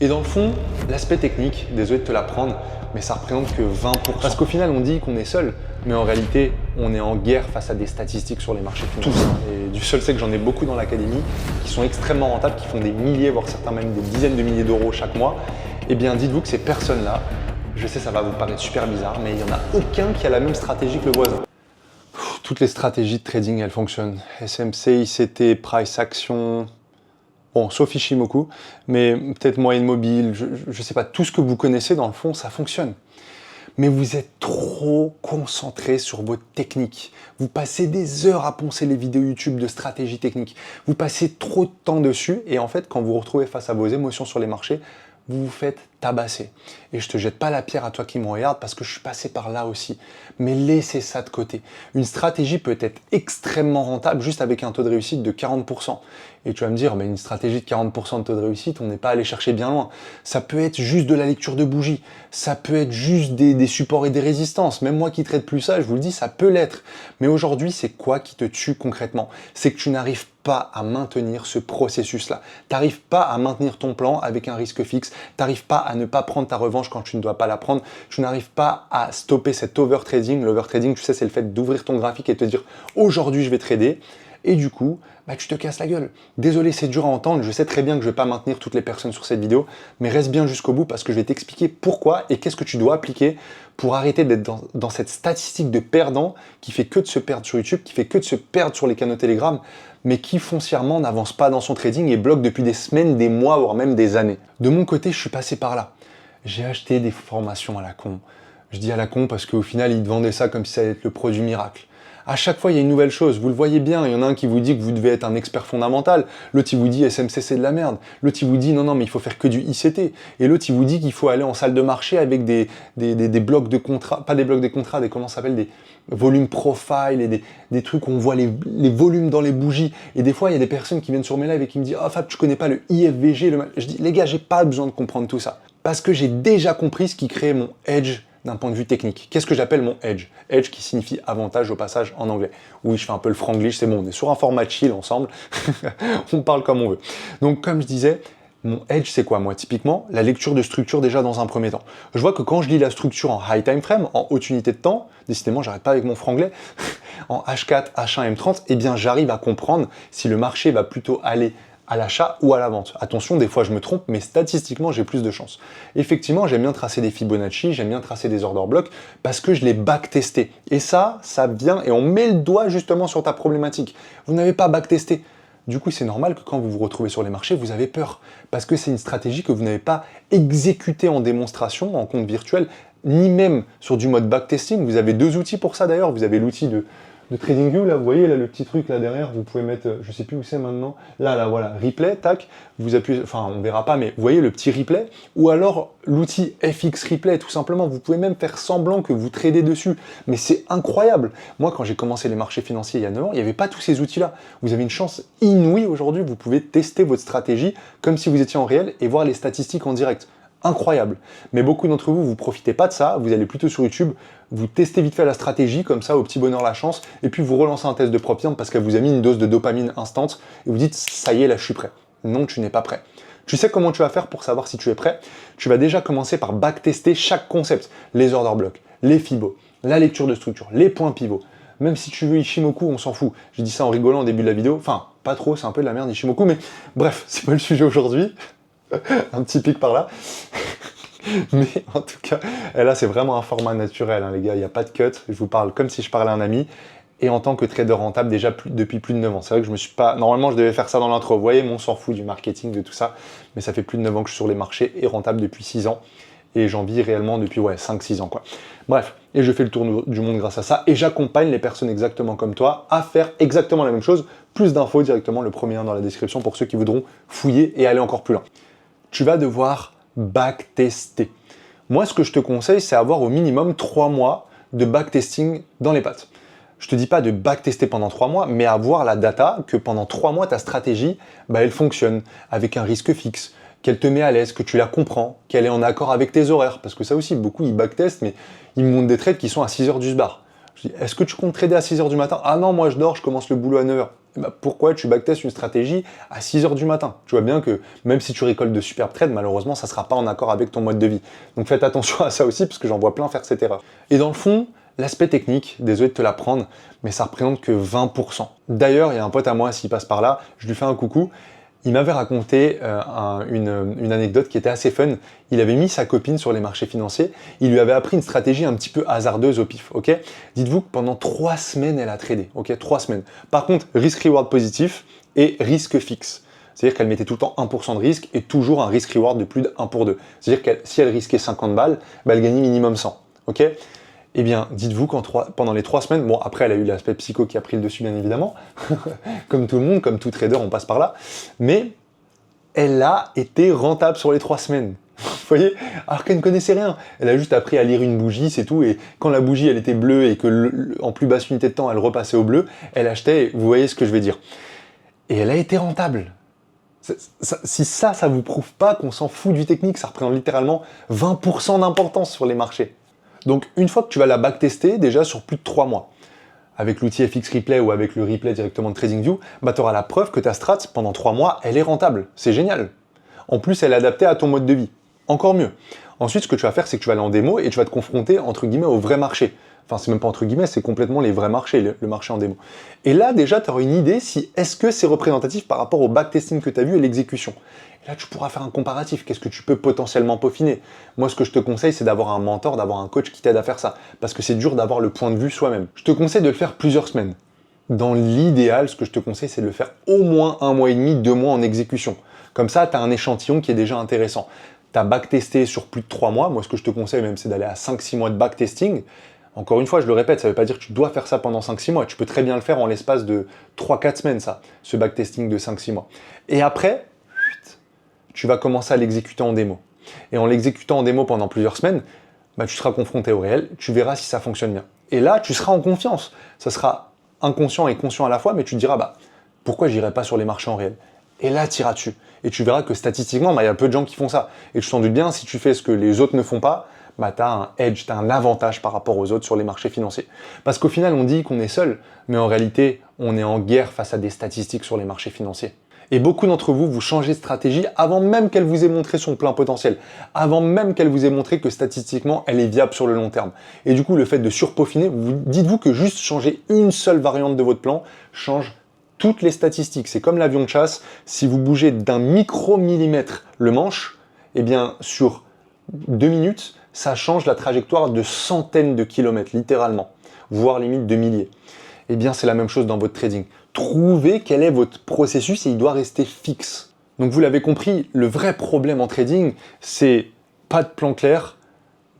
Et dans le fond, l'aspect technique, désolé de te l'apprendre, mais ça représente que 20%. Parce qu'au final, on dit qu'on est seul, mais en réalité, on est en guerre face à des statistiques sur les marchés financiers. Et du seul, c'est que j'en ai beaucoup dans l'académie qui sont extrêmement rentables, qui font des milliers, voire certains même des dizaines de milliers d'euros chaque mois. Eh bien, dites-vous que ces personnes-là, je sais, ça va vous paraître super bizarre, mais il n'y en a aucun qui a la même stratégie que le voisin. Toutes les stratégies de trading, elles fonctionnent. SMC, ICT, Price Action, bon, sauf Ishimoku, mais peut-être moyenne mobile, je ne sais pas, tout ce que vous connaissez dans le fond, ça fonctionne. Mais vous êtes trop concentré sur votre technique. Vous passez des heures à poncer les vidéos YouTube de stratégie technique. Vous passez trop de temps dessus et en fait, quand vous vous retrouvez face à vos émotions sur les marchés, vous vous faites tabasser. Et je te jette pas la pierre à toi qui me regarde parce que je suis passé par là aussi. Mais laissez ça de côté. Une stratégie peut être extrêmement rentable juste avec un taux de réussite de 40%. Et tu vas me dire, mais une stratégie de 40% de taux de réussite, on n'est pas allé chercher bien loin. Ça peut être juste de la lecture de bougies. Ça peut être juste des supports et des résistances. Même moi qui traite plus ça, je vous le dis, ça peut l'être. Mais aujourd'hui, c'est quoi qui te tue concrètement? C'est que tu n'arrives pas à maintenir ce processus-là. Tu n'arrives pas à maintenir ton plan avec un risque fixe. Tu n'arrives pas à ne pas prendre ta revanche quand tu ne dois pas la prendre. Tu n'arrives pas à stopper cet overtrading. L'overtrading, tu sais, c'est le fait d'ouvrir ton graphique et te dire « aujourd'hui, je vais trader ». Et du coup, tu te casses la gueule. Désolé, c'est dur à entendre. Je sais très bien que je ne vais pas maintenir toutes les personnes sur cette vidéo, mais reste bien jusqu'au bout parce que je vais t'expliquer pourquoi et qu'est-ce que tu dois appliquer pour arrêter d'être dans cette statistique de perdant qui fait que de se perdre sur YouTube, qui fait que de se perdre sur les canaux Telegram, mais qui foncièrement n'avance pas dans son trading et bloque depuis des semaines, des mois, voire même des années. De mon côté, je suis passé par là. J'ai acheté des formations à la con. Je dis à la con parce qu'au final, ils te vendaient ça comme si ça allait être le produit miracle. À chaque fois, il y a une nouvelle chose. Vous le voyez bien, il y en a un qui vous dit que vous devez être un expert fondamental. L'autre, il vous dit SMC, c'est de la merde. L'autre, il vous dit non, mais il faut faire que du ICT. Et l'autre, il vous dit qu'il faut aller en salle de marché avec des blocs de contrats, pas des blocs de contrats, comment ça s'appelle, des volumes profile et des trucs où on voit les volumes dans les bougies. Et des fois, il y a des personnes qui viennent sur mes lives et qui me disent « Ah Fab, tu connais pas le IFVG ?» Je dis « Les gars, j'ai pas besoin de comprendre tout ça. Parce que j'ai déjà compris ce qui crée mon edge d'un point de vue technique. Qu'est-ce que j'appelle mon edge? Edge qui signifie avantage au passage en anglais. Oui, je fais un peu le franglish, c'est bon, on est sur un format chill ensemble, on parle comme on veut. Donc comme je disais, mon edge c'est quoi moi? Typiquement, la lecture de structure déjà dans un premier temps. Je vois que quand je lis la structure en high time frame, en haute unité de temps, décidément j'arrête pas avec mon franglais, en H4, H1, M30, eh bien j'arrive à comprendre si le marché va plutôt aller à l'achat ou à la vente. Attention, des fois je me trompe, mais statistiquement j'ai plus de chance. Effectivement, j'aime bien tracer des Fibonacci, j'aime bien tracer des order blocks parce que je les backtesté. Et ça vient et on met le doigt justement sur ta problématique. Vous n'avez pas backtesté. Du coup, c'est normal que quand vous vous retrouvez sur les marchés, vous avez peur parce que c'est une stratégie que vous n'avez pas exécutée en démonstration, en compte virtuel, ni même sur du mode backtesting. Vous avez deux outils pour ça d'ailleurs. Vous avez l'outil de TradingView, là, vous voyez, là, le petit truc là derrière, vous pouvez mettre, je sais plus où c'est maintenant, là, voilà, replay, tac, vous appuyez, enfin, on verra pas, mais vous voyez le petit replay, ou alors l'outil FX Replay, tout simplement, vous pouvez même faire semblant que vous tradez dessus, mais c'est incroyable. Moi, quand j'ai commencé les marchés financiers il y a 9 ans, il n'y avait pas tous ces outils-là. Vous avez une chance inouïe aujourd'hui, vous pouvez tester votre stratégie comme si vous étiez en réel et voir les statistiques en direct. Incroyable. Mais beaucoup d'entre vous, vous profitez pas de ça, vous allez plutôt sur YouTube, vous testez vite fait la stratégie, comme ça, au petit bonheur la chance, et puis vous relancez un test de prop firm parce qu'elle vous a mis une dose de dopamine instant, et vous dites, ça y est, là, je suis prêt. Non, tu n'es pas prêt. Tu sais comment tu vas faire pour savoir si tu es prêt? Tu vas déjà commencer par backtester chaque concept, les order blocks, les Fibo, la lecture de structure, les points pivots. Même si tu veux Ishimoku, on s'en fout. J'ai dit ça en rigolant au début de la vidéo, enfin, pas trop, c'est un peu de la merde Ishimoku, mais bref, c'est pas le sujet aujourd'hui. Un petit pic par là. Mais en tout cas, là, c'est vraiment un format naturel, hein, les gars. Il n'y a pas de cut. Je vous parle comme si je parlais à un ami. Et en tant que trader rentable, déjà depuis plus de 9 ans. C'est vrai que je me suis pas... Normalement, je devais faire ça dans l'intro. Vous voyez, on s'en fout du marketing, de tout ça. Mais ça fait plus de 9 ans que je suis sur les marchés et rentable depuis 6 ans. Et j'en vis réellement depuis 5-6 ans, quoi. Bref, et je fais le tour du monde grâce à ça. Et j'accompagne les personnes exactement comme toi à faire exactement la même chose. Plus d'infos directement, le premier lien dans la description pour ceux qui voudront fouiller et aller encore plus loin. Tu vas devoir backtester. Moi, ce que je te conseille, c'est avoir au minimum 3 mois de backtesting dans les pattes. Je te dis pas de backtester pendant 3 mois, mais avoir la data que pendant 3 mois, ta stratégie, elle fonctionne avec un risque fixe, qu'elle te met à l'aise, que tu la comprends, qu'elle est en accord avec tes horaires. Parce que ça aussi, beaucoup, ils backtestent, mais ils me montrent des trades qui sont à 6 heures du sbar. Je dis, est-ce que tu comptes trader à 6 heures du matin? Ah non, moi je dors, je commence le boulot à 9 heures. bah, pourquoi tu backtestes une stratégie à 6 heures du matin? Tu vois bien que même si tu récoltes de superbes trades, malheureusement, ça ne sera pas en accord avec ton mode de vie. Donc faites attention à ça aussi, parce que j'en vois plein faire cette erreur. Et dans le fond, l'aspect technique, désolé de te l'apprendre, mais ça représente que 20%. D'ailleurs, il y a un pote à moi, s'il passe par là, je lui fais un coucou. Il m'avait raconté une anecdote qui était assez fun. Il avait mis sa copine sur les marchés financiers. Il lui avait appris une stratégie un petit peu hasardeuse au pif. Ok. Dites-vous que pendant 3 semaines, elle a tradé. Ok, 3 semaines. Par contre, risque-reward positif et risque fixe. C'est-à-dire qu'elle mettait tout le temps 1% de risque et toujours un risk-reward de plus de 1 pour 2. C'est-à-dire que si elle risquait 50 balles, bah, elle gagnait minimum 100. Ok. Eh bien, dites-vous pendant les 3 semaines, bon, après, elle a eu l'aspect psycho qui a pris le dessus, bien évidemment. Comme tout le monde, comme tout trader, on passe par là. Mais elle a été rentable sur les 3 semaines. Vous voyez? Alors qu'elle ne connaissait rien. Elle a juste appris à lire une bougie, c'est tout. Et quand la bougie, elle était bleue et que en plus basse unité de temps, elle repassait au bleu, elle achetait, vous voyez ce que je veux dire. Et elle a été rentable. Si ça vous prouve pas qu'on s'en fout du technique, ça représente littéralement 20% d'importance sur les marchés. Donc, une fois que tu vas la backtester, déjà sur plus de 3 mois, avec l'outil FX Replay ou avec le replay directement de TradingView, bah, tu auras la preuve que ta strat, pendant 3 mois, elle est rentable. C'est génial. En plus, elle est adaptée à ton mode de vie. Encore mieux. Ensuite, ce que tu vas faire, c'est que tu vas aller en démo et tu vas te confronter, entre guillemets, au vrai marché. Enfin, c'est même pas entre guillemets, c'est complètement les vrais marchés, le marché en démo. Et là, déjà, tu auras une idée si est-ce que c'est représentatif par rapport au backtesting que tu as vu et l'exécution. Et là, tu pourras faire un comparatif. Qu'est-ce que tu peux potentiellement peaufiner? Moi, ce que je te conseille, c'est d'avoir un mentor, d'avoir un coach qui t'aide à faire ça. Parce que c'est dur d'avoir le point de vue soi-même. Je te conseille de le faire plusieurs semaines. Dans l'idéal, ce que je te conseille, c'est de le faire au moins 1 mois et demi, 2 mois en exécution. Comme ça, tu as un échantillon qui est déjà intéressant. Tu as backtesté sur plus de 3 mois. Moi, ce que je te conseille même, c'est d'aller à 5-6 mois de backtesting. Encore une fois, je le répète, ça ne veut pas dire que tu dois faire ça pendant 5-6 mois. Tu peux très bien le faire en l'espace de 3-4 semaines, ça, ce backtesting de 5-6 mois. Et après, tu vas commencer à l'exécuter en démo. Et en l'exécutant en démo pendant plusieurs semaines, bah, tu seras confronté au réel, tu verras si ça fonctionne bien. Et là, tu seras en confiance. Ça sera inconscient et conscient à la fois, mais tu te diras, bah, pourquoi j'irai pas sur les marchés en réel? Et là, tu iras dessus. Et tu verras que statistiquement, bah, y a peu de gens qui font ça. Et je t'en doute bien, si tu fais ce que les autres ne font pas, bah, tu as un edge, tu as un avantage par rapport aux autres sur les marchés financiers. Parce qu'au final, on dit qu'on est seul, mais en réalité, on est en guerre face à des statistiques sur les marchés financiers. Et beaucoup d'entre vous, vous changez de stratégie avant même qu'elle vous ait montré son plein potentiel, avant même qu'elle vous ait montré que statistiquement, elle est viable sur le long terme. Et du coup, le fait de surpeaufiner, dites-vous que juste changer une seule variante de votre plan change toutes les statistiques. C'est comme l'avion de chasse, si vous bougez d'un micromillimètre le manche, eh bien sur 2 minutes, ça change la trajectoire de centaines de kilomètres, littéralement, voire limite de milliers. Eh bien, c'est la même chose dans votre trading. Trouvez quel est votre processus et il doit rester fixe. Donc, vous l'avez compris, le vrai problème en trading, c'est pas de plan clair.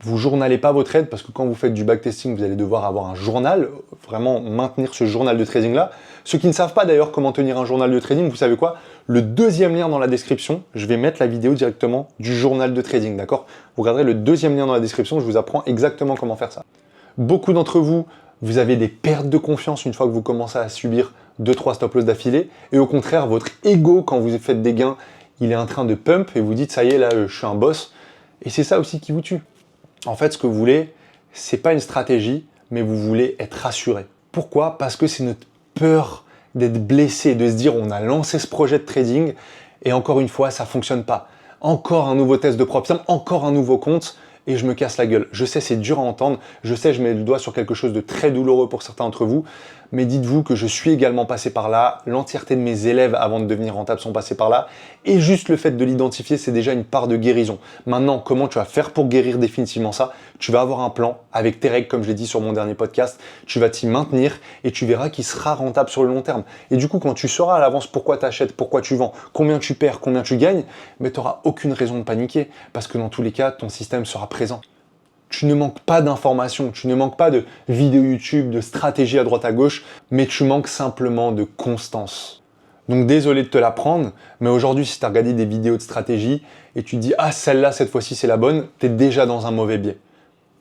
Vous journalez pas vos trades parce que quand vous faites du backtesting, vous allez devoir avoir un journal, vraiment maintenir ce journal de trading-là. Ceux qui ne savent pas d'ailleurs comment tenir un journal de trading, vous savez quoi? Le deuxième lien dans la description, je vais mettre la vidéo directement du journal de trading, d'accord? Vous regarderez le deuxième lien dans la description, je vous apprends exactement comment faire ça. Beaucoup d'entre vous, vous avez des pertes de confiance une fois que vous commencez à subir 2-3 stop loss d'affilée. Et au contraire, votre ego, quand vous faites des gains, il est en train de pump et vous dites, ça y est, là, je suis un boss. Et c'est ça aussi qui vous tue. En fait, ce que vous voulez, c'est pas une stratégie, mais vous voulez être rassuré. Pourquoi? Parce que c'est notre peur d'être blessé, de se dire, on a lancé ce projet de trading et encore une fois, ça fonctionne pas. Encore un nouveau test de prop firm, encore un nouveau compte. Et je me casse la gueule. Je sais, c'est dur à entendre. Je sais, je mets le doigt sur quelque chose de très douloureux pour certains d'entre vous. Mais dites-vous que je suis également passé par là. L'entièreté de mes élèves avant de devenir rentable sont passés par là. Et juste le fait de l'identifier, c'est déjà une part de guérison. Maintenant, comment tu vas faire pour guérir définitivement ça? Tu vas avoir un plan avec tes règles, comme je l'ai dit sur mon dernier podcast. Tu vas t'y maintenir et tu verras qu'il sera rentable sur le long terme. Et du coup, quand tu sauras à l'avance pourquoi tu achètes, pourquoi tu vends, combien tu perds, combien tu gagnes, mais tu n'auras aucune raison de paniquer parce que dans tous les cas, ton système sera présent. Tu ne manques pas d'informations, tu ne manques pas de vidéos YouTube, de stratégie à droite à gauche, mais tu manques simplement de constance. Donc désolé de te l'apprendre, mais aujourd'hui, si tu as regardé des vidéos de stratégie et tu te dis « Ah, celle-là, cette fois-ci, c'est la bonne », tu es déjà dans un mauvais biais.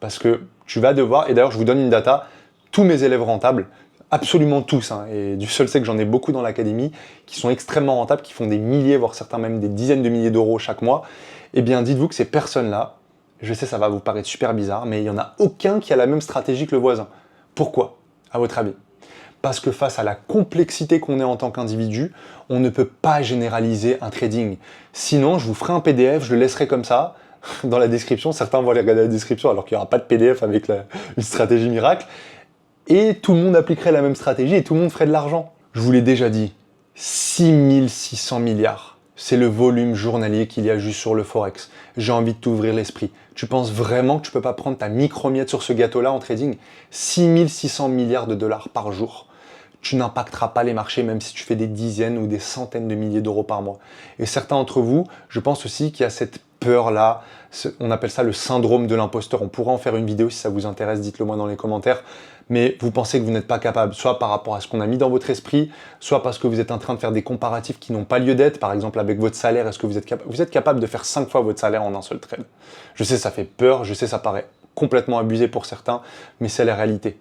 Parce que tu vas devoir, et d'ailleurs, je vous donne une data, tous mes élèves rentables, absolument tous, hein, et du seul c'est que j'en ai beaucoup dans l'académie, qui sont extrêmement rentables, qui font des milliers, voire certains même des dizaines de milliers d'euros chaque mois, eh bien, dites-vous que ces personnes-là, je sais, ça va vous paraître super bizarre, mais il n'y en a aucun qui a la même stratégie que le voisin. Pourquoi, à votre avis? Parce que face à la complexité qu'on est en tant qu'individu, on ne peut pas généraliser un trading. Sinon, je vous ferai un PDF, je le laisserai comme ça dans la description. Certains vont aller regarder la description alors qu'il n'y aura pas de PDF avec une stratégie miracle. Et tout le monde appliquerait la même stratégie et tout le monde ferait de l'argent. Je vous l'ai déjà dit, 6600 milliards. C'est le volume journalier qu'il y a juste sur le Forex. J'ai envie de t'ouvrir l'esprit. Tu penses vraiment que tu peux pas prendre ta micro-miette sur ce gâteau-là en trading? 6600 milliards de dollars par jour. Tu n'impacteras pas les marchés même si tu fais des dizaines ou des centaines de milliers d'euros par mois. Et certains d'entre vous, je pense aussi qu'il y a cette peur-là, on appelle ça le syndrome de l'imposteur. On pourra en faire une vidéo si ça vous intéresse, dites-le moi dans les commentaires. Mais vous pensez que vous n'êtes pas capable, soit par rapport à ce qu'on a mis dans votre esprit, soit parce que vous êtes en train de faire des comparatifs qui n'ont pas lieu d'être. Par exemple, avec votre salaire, est-ce que vous êtes capable de faire 5 fois votre salaire en un seul trade? Je sais, ça fait peur, je sais, ça paraît complètement abusé pour certains, mais c'est la réalité.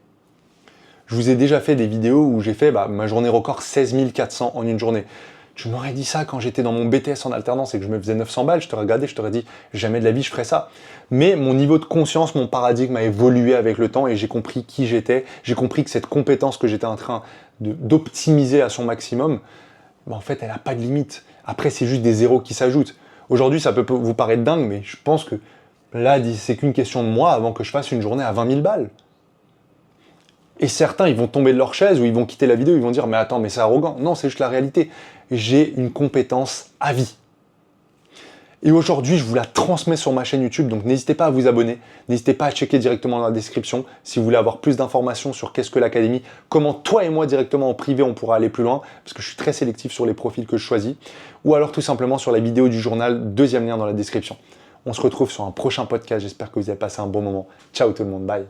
Je vous ai déjà fait des vidéos où j'ai fait ma journée record 16 400 en une journée. Tu m'aurais dit ça quand j'étais dans mon BTS en alternance et que je me faisais 900 balles, je t'aurais regardé, je t'aurais dit jamais de la vie je ferais ça. Mais mon niveau de conscience, mon paradigme a évolué avec le temps et j'ai compris qui j'étais. J'ai compris que cette compétence que j'étais en train d'optimiser à son maximum, en fait, elle n'a pas de limite. Après, c'est juste des zéros qui s'ajoutent. Aujourd'hui, ça peut vous paraître dingue, mais je pense que là, c'est qu'une question de mois avant que je fasse une journée à 20 000 balles. Et certains, ils vont tomber de leur chaise ou ils vont quitter la vidéo, ils vont dire « Mais attends, mais c'est arrogant. » Non, c'est juste la réalité. J'ai une compétence à vie. Et aujourd'hui, je vous la transmets sur ma chaîne YouTube, donc n'hésitez pas à vous abonner, n'hésitez pas à checker directement dans la description si vous voulez avoir plus d'informations sur qu'est-ce que l'académie, comment toi et moi directement en privé on pourra aller plus loin, parce que je suis très sélectif sur les profils que je choisis, ou alors tout simplement sur la vidéo du journal, deuxième lien dans la description. On se retrouve sur un prochain podcast, j'espère que vous avez passé un bon moment. Ciao tout le monde, bye.